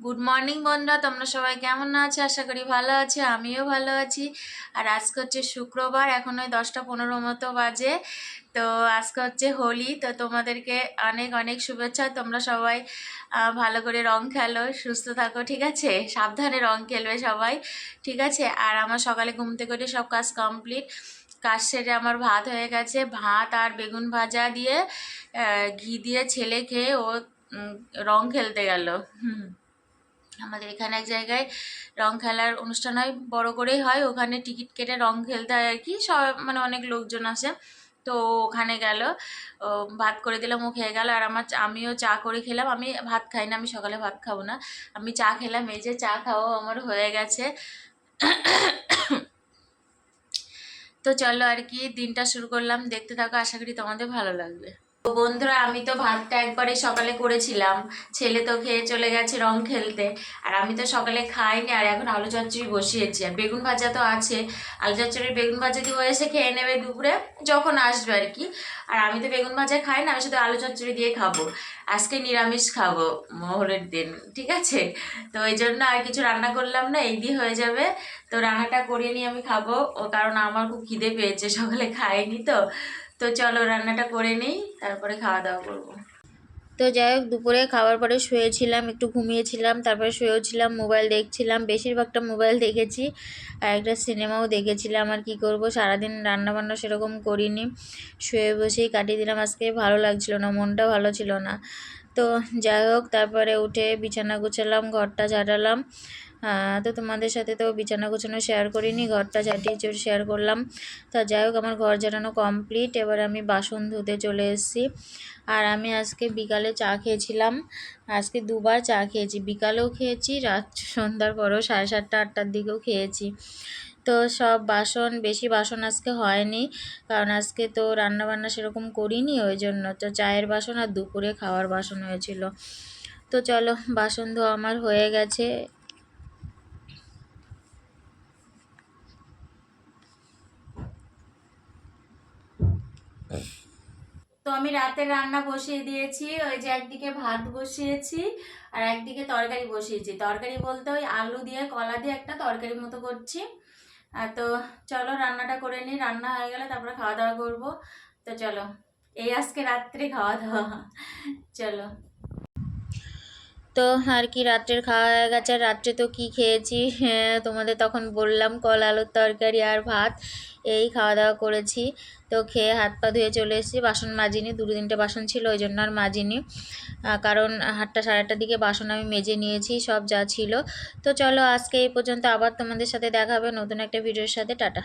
Good morning বন্ধুরা, তোমরা সবাই কেমন আছো? আশা করি ভালো আছো, আমিও ভালো আছি। আর আজকে হচ্ছে শুক্রবার, এখন ওই 10টা 15 মতো বাজে। তো আজকে হচ্ছে হোলি, তো তোমাদেরকে অনেক অনেক শুভেচ্ছা। তোমরা সবাই ভালো করে রং খেলো, সুস্থ থাকো, ঠিক আছে? সাবধানে রং খেলবে সবাই, ঠিক আছে? আর আমার সকালে ঘুম থেকে উঠে সব কাজ কমপ্লিট। কাজ সেরে আমার ভাত হয়ে গেছে, ভাত আর বেগুন ভাজা দিয়ে ঘি দিয়ে ছেলে খেয়ে ও রং খেলতে গেল। আমাদের এখানে এক জায়গায় রং খেলার অনুষ্ঠান হয়, বড় করেই হয়, ওখানে টিকিট কেটে রং খেলতে হয় আর কি, সব মানে অনেক লোকজন আসে। তো ওখানে গেল, ভাত করে দিলাম, ও খেয়ে গেল। আর আমিও চা করে খেলাম। আমি ভাত খাই না, আমি সকালে ভাত খাবো না, আমি চা খেলাম। এই যে চা খাওয়া আমার হয়ে গেছে। তো চলো আর কি, দিনটা শুরু করলাম, দেখতে থাকো, আশা করি তোমাদের ভালো লাগবে। তো বন্ধুরা, আমি তো ভাতটা একবারে সকালে করেছিলাম, ছেলে তো খেয়ে চলে গেছে রং খেলতে। আর আমি তো সকালে খাইনি, আর এখন আলু চচ্চড়ি বসিয়েছি, আর বেগুন ভাজা তো আছে। আলু চচ্চড়ি বেগুন ভাজা দিয়ে এসে খেয়ে নেবে দুপুরে যখন আসবে আর কি। আর আমি তো বেগুন ভাজা খাই না, আমি শুধু আলু চচ্চড়ি দিয়ে খাবো। আজকে নিরামিষ খাবো, মোহরের দিন, ঠিক আছে? তো এই জন্য আর কিছু রান্না করলাম না, এই দিয়ে হয়ে যাবে। তো রান্নাটা করে নিয়ে আমি খাবো, ও কারণ আমার খুব খিদে পেয়েছে, সকালে খাইনি তো। তো চলো রান্নাটা করে নিই, তারপরে খাওয়া দাওয়া করবো। তো যাই হোক, দুপুরে খাওয়ার পরে শুয়েছিলাম, একটু ঘুমিয়েছিলাম, তারপরে শুয়েওছিলাম, মোবাইল দেখছিলাম, বেশিরভাগটা মোবাইল দেখেছি। আর একটা সিনেমাও দেখেছিলাম। আর কি করব, সারাদিন রান্নাবান্না সেরকম করিনি, শুয়ে বসেই কাটিয়ে দিলাম। আজকে ভালো লাগছিল না, মনটা ভালো ছিল না। তো যাই হোক, তারপরে উঠে বিছানা গুছালাম, ঘরটা ঝাড়ালাম। তো তোমাদের সাথে তো বিছানা গোছানো শেয়ার করিনি, ঘরটা ঝাঁটিয়ে শেয়ার করলাম। তো যাই হোক, আমার ঘর ঝাড়ানো কমপ্লিট, এবার আমি বাসন ধুতে চলে এসেছি। আর আমি আজকে বিকালে চা খেয়েছিলাম, আজকে দুবার চা খেয়েছি, বিকালেও খেয়েছি, রাত সন্ধ্যার পরেও 7:30-8টার দিকেও খেয়েছি। তো সব বাসন, বেশি বাসন আজকে হয়নি, কারণ আজকে তো রান্নাবান্না সেরকম করিনি, ওই জন্য। তো চায়ের বাসন আর দুপুরে খাওয়ার বাসন হয়েছিল। তো চলো, বাসন ধোয়া আমার হয়ে গেছে। তো আমি রাতের রান্না বসিয়ে দিয়েছি, ওই যে একদিকে ভাত বসিয়েছি আর একদিকে তরকারি বসিয়েছি। তরকারি বলতে ওই আলু দিয়ে কলা দিয়ে একটা তরকারি মতো করছি। তো চলো রান্নাটা করে নিই, রান্না হয়ে গেলে তারপরে খাওয়া দাওয়া করবো। তো চলো, এই আজকে রাত্রে খাওয়া দাওয়া, চলো। তো আর কি, রাত্রের খাওয়া হয়ে গেছে। রাত্রে তো কি খেয়েছি, তোমাদের তখন বললাম, কলা আলুর তরকারি আর ভাত, এই খাওয়া দাওয়া করেছি। তো খেয়ে হাত পা ধুয়ে চলে এসেছি, বাসন মাজিনি, 2-3টে বাসন ছিল, ওই জন্য আর মাজিনি, কারণ 8টা 8:30টার দিকে বাসন আমি মেজে নিয়েছি সব যা ছিল। তো চলো, আজকে এই পর্যন্ত, আবার তোমাদের সাথে দেখা হবে নতুন একটা ভিডিওর সাথে। টাটা।